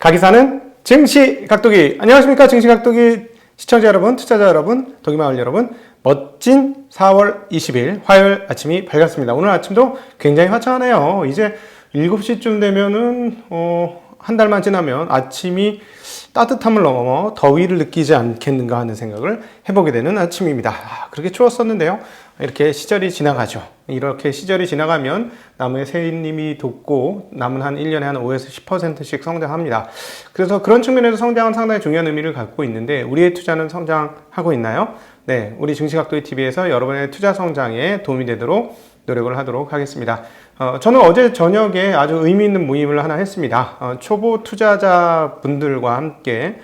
가기사는 증시각도기. 안녕하십니까, 증시각도기 시청자 여러분, 투자자 여러분, 도기마을 여러분. 멋진 4월 20일 화요일 아침이 밝았습니다. 오늘 아침도 굉장히 화창하네요. 이제 7시쯤 되면은 한 달만 지나면 아침이 따뜻함을 넘어 더위를 느끼지 않겠는가 하는 생각을 해보게 되는 아침입니다. 그렇게 추웠었는데요. 이렇게 시절이 지나가죠. 이렇게 시절이 지나가면 나무에 새잎이 돋고 남은 한 1년에 한 5에서 10%씩 성장합니다. 그래서 그런 측면에서 성장은 상당히 중요한 의미를 갖고 있는데, 우리의 투자는 성장하고 있나요? 네, 우리 증시각도기 TV에서 여러분의 투자 성장에 도움이 되도록 노력을 하도록 하겠습니다. 저는 어제 저녁에 아주 의미 있는 모임을 하나 했습니다. 초보 투자자분들과 함께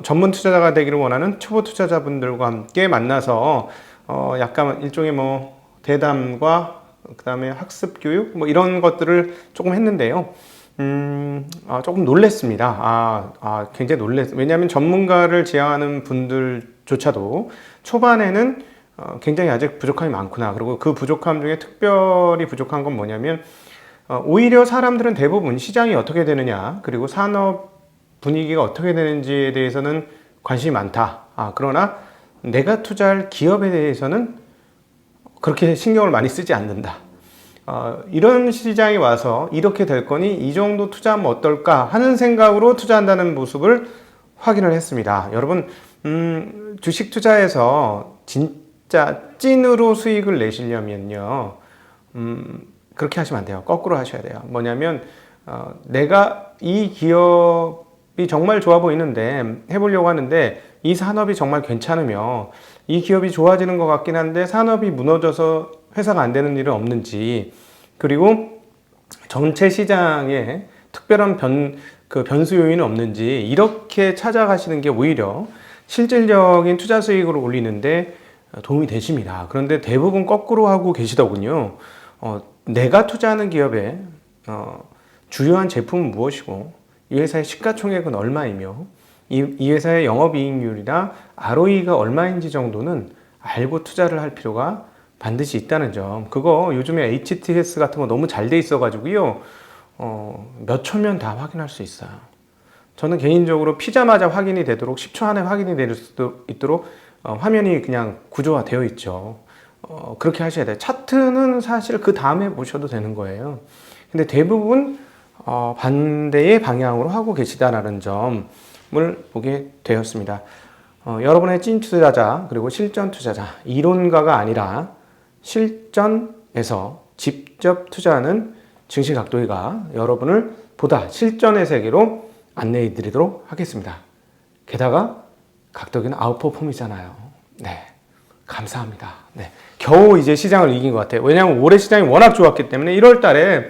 전문 투자자가 되기를 원하는 초보 투자자분들과 함께 만나서 약간 일종의 대담과 그 다음에 학습 교육 이런 것들을 조금 했는데요. 조금 놀랬습니다. 굉장히 놀랬어요. 왜냐하면 전문가를 지향하는 분들조차도 초반에는 굉장히 아직 부족함이 많구나. 그리고 그 부족함 중에 특별히 부족한 건 뭐냐면, 오히려 사람들은 대부분 시장이 어떻게 되느냐, 그리고 산업 분위기가 어떻게 되는지에 대해서는 관심이 많다. 그러나 내가 투자할 기업에 대해서는 그렇게 신경을 많이 쓰지 않는다. 이런 시장에 와서 이렇게 될 거니 이 정도 투자하면 어떨까 하는 생각으로 투자한다는 모습을 확인을 했습니다. 여러분, 주식 투자에서 진짜 찐으로 수익을 내시려면요, 그렇게 하시면 안 돼요. 거꾸로 하셔야 돼요. 뭐냐면, 내가 이 기업이 정말 좋아 보이는데 해보려고 하는데, 이 산업이 정말 괜찮으며 이 기업이 좋아지는 것 같긴 한데 산업이 무너져서 회사가 안 되는 일은 없는지, 그리고 전체 시장에 특별한 변수 요인이 없는지, 이렇게 찾아가시는 게 오히려 실질적인 투자 수익을 올리는데 도움이 되십니다. 그런데 대부분 거꾸로 하고 계시더군요. 내가 투자하는 기업의 주요한 제품은 무엇이고, 이 회사의 시가총액은 얼마이며, 이 회사의 영업이익률이나 ROE가 얼마인지 정도는 알고 투자를 할 필요가 반드시 있다는 점. 그거 요즘에 HTS 같은 거 너무 잘 돼 있어가지고요, 몇 초면 다 확인할 수 있어요. 저는 개인적으로 피자마자 확인이 되도록 10초 안에 확인이 될 수도 있도록 화면이 그냥 구조화 되어 있죠. 그렇게 하셔야 돼요. 차트는 사실 그 다음에 보셔도 되는 거예요. 근데 대부분 반대의 방향으로 하고 계시다라는 점을 보게 되었습니다. 여러분의 찐 투자자, 그리고 실전 투자자, 이론가가 아니라 실전에서 직접 투자하는 증시각도기가 여러분을 보다 실전의 세계로 안내해 드리도록 하겠습니다. 게다가 각도기는 아웃퍼폼이잖아요. 네, 감사합니다. 네, 겨우 이제 시장을 이긴 것 같아요. 왜냐하면 올해 시장이 워낙 좋았기 때문에 1월 달에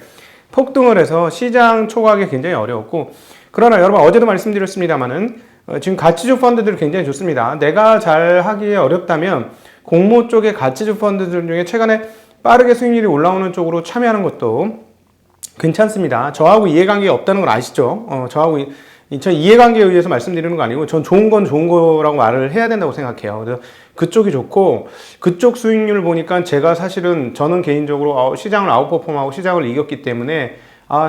폭등을 해서 시장 초과하기 굉장히 어려웠고, 그러나 여러분 어제도 말씀드렸습니다만은 지금 가치주 펀드들이 굉장히 좋습니다. 내가 잘 하기에 어렵다면 공모 쪽의 가치주 펀드들 중에 최근에 빠르게 수익률이 올라오는 쪽으로 참여하는 것도 괜찮습니다. 저하고 이해관계가 없다는 걸 아시죠? 저 이해관계에 의해서 말씀드리는 거 아니고, 전 좋은 건 좋은 거라고 말을 해야 된다고 생각해요. 그래서 그쪽이 좋고, 그쪽 수익률을 보니까 제가 사실은 저는 개인적으로 시장을 아웃퍼폼하고 시장을 이겼기 때문에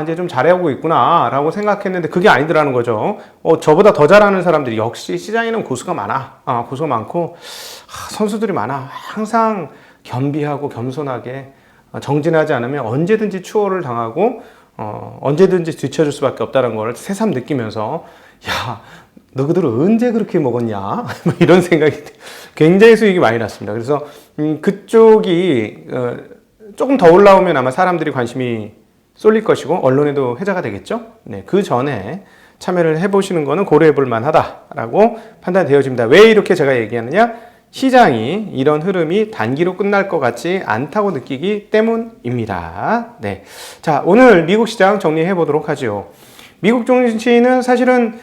이제 좀 잘하고 있구나 라고 생각했는데 그게 아니더라는 거죠. 저보다 더 잘하는 사람들이 역시 시장에는 고수가 많아. 고수가 많고 선수들이 많아. 항상 겸비하고 겸손하게 정진하지 않으면 언제든지 추월을 당하고 언제든지 뒤쳐줄 수밖에 없다는 걸 새삼 느끼면서, 야, 너희들은 언제 그렇게 먹었냐? 이런 생각이 굉장히 수익이 많이 났습니다. 그래서 그쪽이 조금 더 올라오면 아마 사람들이 관심이 쏠릴 것이고 언론에도 회자가 되겠죠. 네, 그 전에 참여를 해보시는 거는 고려해볼 만하다라고 판단되어집니다. 왜 이렇게 제가 얘기하느냐? 시장이 이런 흐름이 단기로 끝날 것 같지 않다고 느끼기 때문입니다. 네, 자, 오늘 미국 시장 정리해 보도록 하죠. 미국 증시는 사실은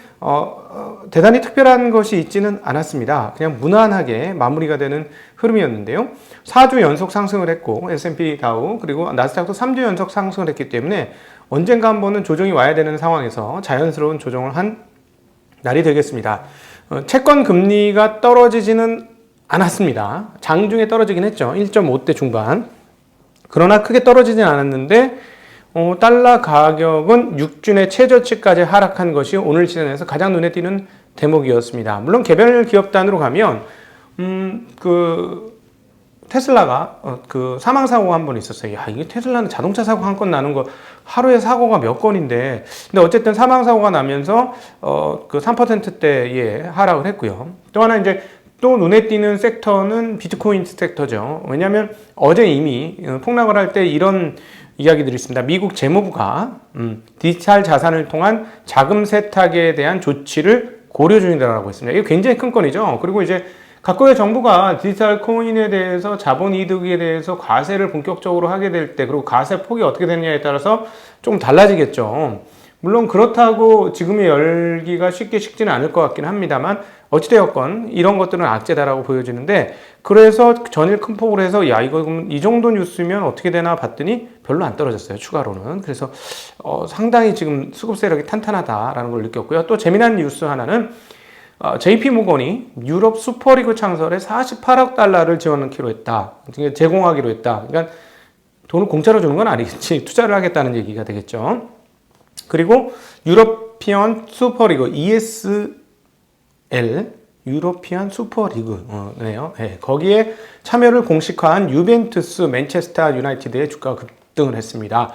대단히 특별한 것이 있지는 않았습니다. 그냥 무난하게 마무리가 되는 흐름이었는데요. 4주 연속 상승을 했고, S&P 다우 그리고 나스닥도 3주 연속 상승을 했기 때문에 언젠가 한번은 조정이 와야 되는 상황에서 자연스러운 조정을 한 날이 되겠습니다. 채권 금리가 떨어지지는 않았습니다. 장중에 떨어지긴 했죠. 1.5대 중반. 그러나 크게 떨어지진 않았는데 달러 가격은 6준의 최저치까지 하락한 것이 오늘 시장에서 가장 눈에 띄는 대목이었습니다. 물론 개별 기업 단으로 가면 테슬라가 그 사망 사고가 한 번 있었어요. 야, 이게 테슬라는 자동차 사고 한 건 나는 거 하루에 사고가 몇 건인데, 근데 어쨌든 사망 사고가 나면서 그 3%대에 하락을 했고요. 또 하나 이제 또 눈에 띄는 섹터는 비트코인 섹터죠. 왜냐하면 어제 이미 폭락을 할 때 이런 이야기들이 있습니다. 미국 재무부가 디지털 자산을 통한 자금 세탁에 대한 조치를 고려 중이라고 했습니다. 이게 굉장히 큰 건이죠. 그리고 이제 각국의 정부가 디지털 코인에 대해서 자본 이득에 대해서 과세를 본격적으로 하게 될 때, 그리고 과세 폭이 어떻게 되느냐에 따라서 좀 달라지겠죠. 물론 그렇다고 지금의 열기가 쉽게 식지는 않을 것 같긴 합니다만, 어찌되었건 이런 것들은 악재다라고 보여지는데, 그래서 전일 큰 폭으로 해서 야, 이거 이 정도 뉴스면 어떻게 되나 봤더니 별로 안 떨어졌어요, 추가로는. 그래서 상당히 지금 수급 세력이 탄탄하다라는 걸 느꼈고요. 또 재미난 뉴스 하나는 JP모건이 유럽 슈퍼리그 창설에 48억 달러를 지원하기로 했다. 제공하기로 했다. 그러니까 돈을 공짜로 주는 건 아니겠지. 투자를 하겠다는 얘기가 되겠죠. 그리고 유러피언 슈퍼리그 ESL, 유러피언 슈퍼리그네요. 네, 거기에 참여를 공식화한 유벤투스 맨체스터 유나이티드의 주가가 급등을 했습니다.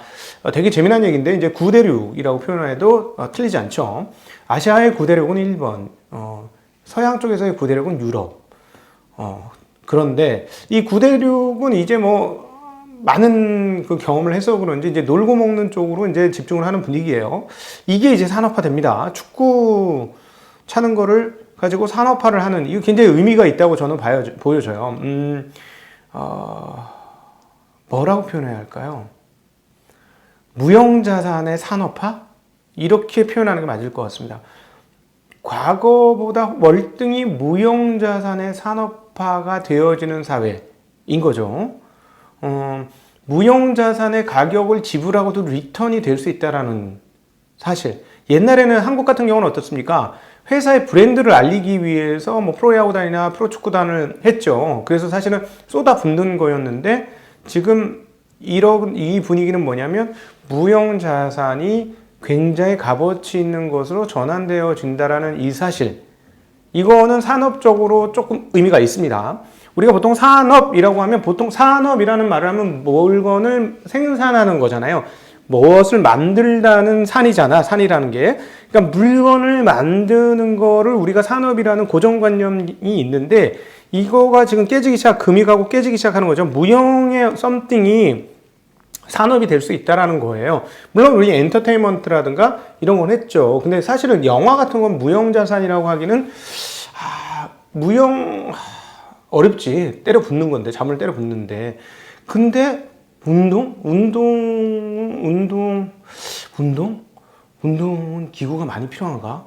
되게 재미난 얘기인데, 이제 구대륙이라고 표현해도 틀리지 않죠. 아시아의 구대륙은 일본, 서양 쪽에서의 구대륙은 유럽. 그런데 이 구대륙은 이제 뭐 많은 그 경험을 해서 그런지 이제 놀고 먹는 쪽으로 이제 집중을 하는 분위기예요. 이게 이제 산업화됩니다. 축구 차는 거를 가지고 산업화를 하는, 이거 굉장히 의미가 있다고 저는 보여져요. 뭐라고 표현해야 할까요? 무형자산의 산업화? 이렇게 표현하는 게 맞을 것 같습니다. 과거보다 월등히 무형자산의 산업화가 되어지는 사회인 거죠. 무형자산의 가격을 지불하고도 리턴이 될 수 있다는 사실. 옛날에는 한국 같은 경우는 어떻습니까? 회사의 브랜드를 알리기 위해서 뭐 프로야구단이나 프로축구단을 했죠. 그래서 사실은 쏟아붓는 거였는데, 지금 이 분위기는 뭐냐면 무형자산이 굉장히 값어치 있는 것으로 전환되어진다라는 이 사실. 이거는 산업적으로 조금 의미가 있습니다. 우리가 보통 산업이라고 하면, 보통 산업이라는 말을 하면 물건을 생산하는 거잖아요. 무엇을 만들다는 산이잖아, 산이라는 게. 그러니까 물건을 만드는 거를 우리가 산업이라는 고정관념이 있는데, 이거가 지금 금이 가고 깨지기 시작하는 거죠. 무형의 썸띵이 산업이 될 수 있다라는 거예요. 물론 우리 엔터테인먼트라든가 이런 건 했죠. 근데 사실은 영화 같은 건 무형자산이라고 하기는 어렵지. 때려 붓는 건데, 잠을 때려 붓는데. 근데 운동은 기구가 많이 필요한가?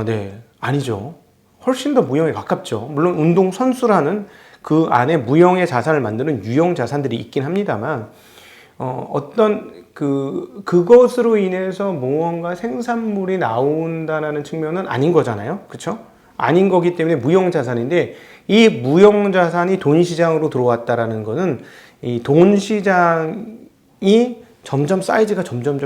네, 아니죠. 훨씬 더 무형에 가깝죠. 물론 운동 선수라는 그 안에 무형의 자산을 만드는 유형 자산들이 있긴 합니다만, 그것으로 인해서 무언가 생산물이 나온다는 측면은 아닌 거잖아요. 그렇죠? 아닌 거기 때문에 무형 자산인데, 이 무형 자산이 돈 시장으로 들어왔다라는 거는 이 돈 시장이 점점 사이즈가 점점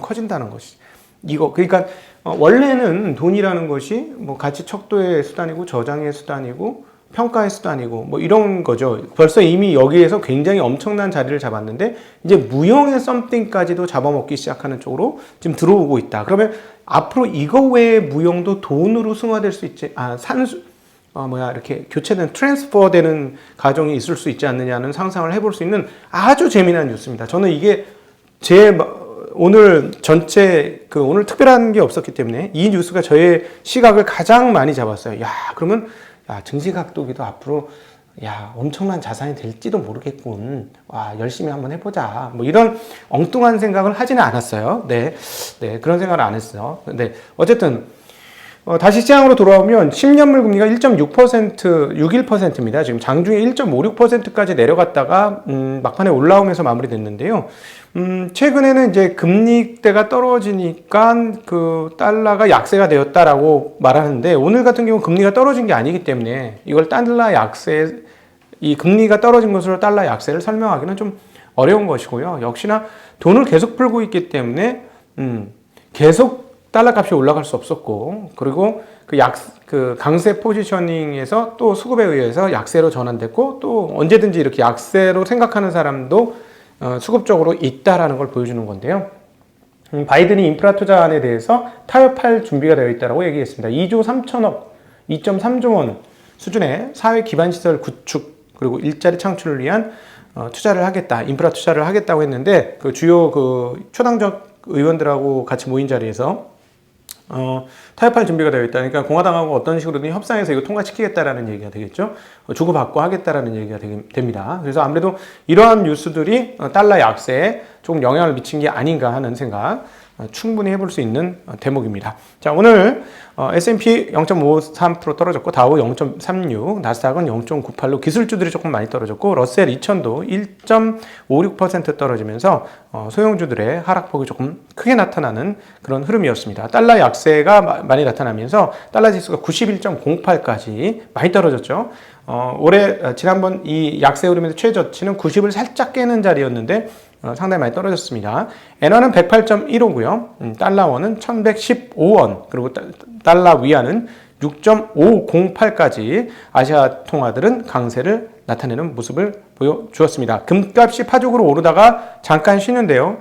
커진다는 것이. 그러니까 원래는 돈이라는 것이 뭐 가치 척도의 수단이고 저장의 수단이고 평가의 수단이고 뭐 이런 거죠. 벌써 이미 여기에서 굉장히 엄청난 자리를 잡았는데, 이제 무형의 썸띵까지도 잡아먹기 시작하는 쪽으로 지금 들어오고 있다. 그러면 앞으로 이거 외에 무형도 돈으로 승화될 수 있지, 이렇게 교체된, 트랜스퍼 되는 과정이 있을 수 있지 않느냐는 상상을 해볼 수 있는 아주 재미난 뉴스입니다. 저는 이게 오늘 전체, 오늘 특별한 게 없었기 때문에 이 뉴스가 저의 시각을 가장 많이 잡았어요. 그러면 증시각도기도 앞으로 엄청난 자산이 될지도 모르겠군. 열심히 한번 해보자. 뭐 이런 엉뚱한 생각을 하지는 않았어요. 네, 그런 생각을 안 했어요. 네, 어쨌든 다시 시장으로 돌아오면 10년물 금리가 1.61%입니다. 지금 장중에 1.56%까지 내려갔다가 막판에 올라오면서 마무리됐는데요. 최근에는 이제 금리대가 떨어지니까 그 달러가 약세가 되었다라고 말하는데, 오늘 같은 경우 금리가 떨어진 게 아니기 때문에 이걸 달러 약세, 이 금리가 떨어진 것으로 달러 약세를 설명하기는 좀 어려운 것이고요. 역시나 돈을 계속 풀고 있기 때문에 계속 달러 값이 올라갈 수 없었고, 그리고 그 강세 포지셔닝에서 또 수급에 의해서 약세로 전환됐고, 또 언제든지 이렇게 약세로 생각하는 사람도 수급적으로 있다라는 걸 보여주는 건데요. 바이든이 인프라 투자안에 대해서 타협할 준비가 되어 있다고 얘기했습니다. 2조 3천억, 2.3조 원 수준의 사회 기반 시설 구축 그리고 일자리 창출을 위한 투자를 하겠다, 인프라 투자를 하겠다고 했는데, 그 주요 그 초당적 의원들하고 같이 모인 자리에서 타협할 준비가 되어 있다. 그러니까 공화당하고 어떤 식으로든 협상해서 이거 통과시키겠다라는 얘기가 되겠죠. 주고받고 하겠다라는 얘기가 됩니다. 그래서 아무래도 이러한 뉴스들이 달러 약세에 조금 영향을 미친 게 아닌가 하는 생각 충분히 해볼 수 있는 대목입니다. 자, 오늘 S&P 0.53% 떨어졌고, 다우 0.36, 나스닥은 0.98로 기술주들이 조금 많이 떨어졌고, 러셀 2000도 1.56% 떨어지면서 소형주들의 하락폭이 조금 크게 나타나는 그런 흐름이었습니다. 달러 약세가 많이 나타나면서 달러 지수가 91.08까지 많이 떨어졌죠. 올해 지난번 이 약세 흐름에서 최저치는 90을 살짝 깨는 자리였는데 상당히 많이 떨어졌습니다. 엔화는 108.15고요. 달러원은 1115원, 그리고 달러 위안은 6.508까지 아시아 통화들은 강세를 나타내는 모습을 보여주었습니다. 금값이 파죽으로 오르다가 잠깐 쉬는데요.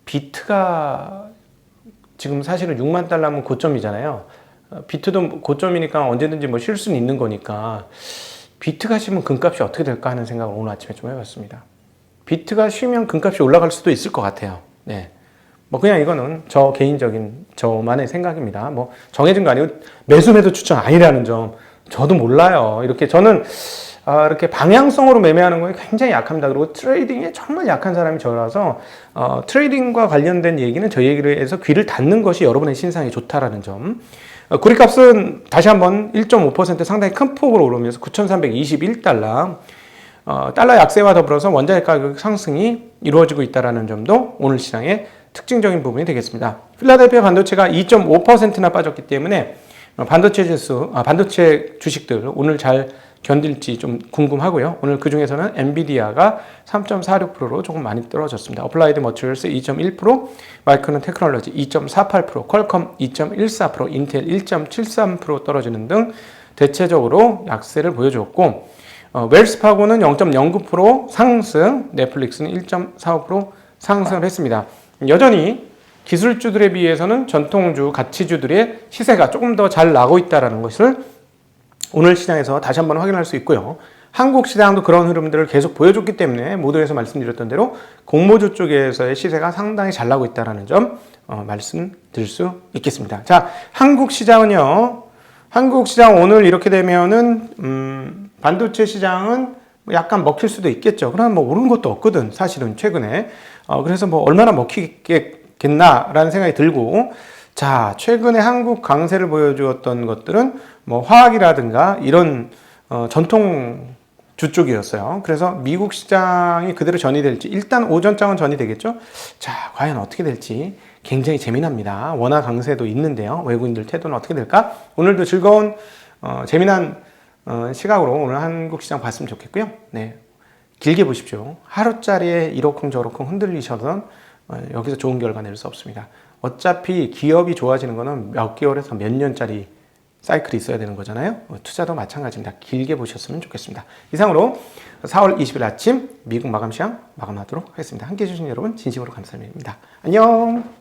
비트가 지금 사실은 6만 달러면 고점이잖아요. 비트도 고점이니까 언제든지 뭐 쉴 수는 있는 거니까 비트가 쉬면 금값이 어떻게 될까 하는 생각을 오늘 아침에 좀 해봤습니다. 비트가 쉬면 금값이 올라갈 수도 있을 것 같아요. 네. 뭐 그냥 이거는 저 개인적인 저만의 생각입니다. 뭐 정해진 거 아니고 매수 추천 아니라는 점 저도 몰라요. 이렇게 저는 이렇게 방향성으로 매매하는 거에 굉장히 약합니다. 그리고 트레이딩에 정말 약한 사람이 저라서 트레이딩과 관련된 얘기는 저 얘기를 해서 귀를 닫는 것이 여러분의 신상에 좋다라는 점. 구리값은 다시 한번 1.5% 상당히 큰 폭으로 오르면서 9,321달러. 달러 약세와 더불어서 원자재 가격 상승이 이루어지고 있다는 점도 오늘 시장의 특징적인 부분이 되겠습니다. 필라델피아 반도체가 2.5%나 빠졌기 때문에 반도체 주식들 오늘 잘 견딜지 좀 궁금하고요. 오늘 그 중에서는 엔비디아가 3.46%로 조금 많이 떨어졌습니다. 어플라이드 머티리얼스 2.1%, 마이크론 테크놀로지 2.48%, 퀄컴 2.14%, 인텔 1.73% 떨어지는 등 대체적으로 약세를 보여주었고, 웰스파고는 0.09% 상승, 넷플릭스는 1.45% 상승을 했습니다. 여전히 기술주들에 비해서는 전통주, 가치주들의 시세가 조금 더 잘 나고 있다는 것을 오늘 시장에서 다시 한번 확인할 수 있고요. 한국 시장도 그런 흐름들을 계속 보여줬기 때문에 모두에서 말씀드렸던 대로 공모주 쪽에서의 시세가 상당히 잘 나고 있다는 점 말씀드릴 수 있겠습니다. 자, 한국 시장은요. 한국 시장 오늘 이렇게 되면은 반도체 시장은 약간 먹힐 수도 있겠죠. 그러나 뭐 오른 것도 없거든, 사실은 최근에. 그래서 뭐 얼마나 먹히겠나라는 생각이 들고, 자, 최근에 한국 강세를 보여주었던 것들은 뭐 화학이라든가 이런 전통주 쪽이었어요. 그래서 미국 시장이 그대로 전이 될지, 일단 오전장은 전이 되겠죠. 자, 과연 어떻게 될지 굉장히 재미납니다. 원화 강세도 있는데요. 외국인들 태도는 어떻게 될까? 오늘도 즐거운 재미난 시각으로 오늘 한국 시장 봤으면 좋겠고요. 네, 길게 보십시오. 하루짜리에 이러쿵저러쿵 흔들리셔서 여기서 좋은 결과 낼 수 없습니다. 어차피 기업이 좋아지는 거는 몇 개월에서 몇 년짜리 사이클이 있어야 되는 거잖아요. 투자도 마찬가지입니다. 길게 보셨으면 좋겠습니다. 이상으로 4월 20일 아침 미국 마감 시황 마감하도록 하겠습니다. 함께해 주신 여러분 진심으로 감사드립니다. 안녕.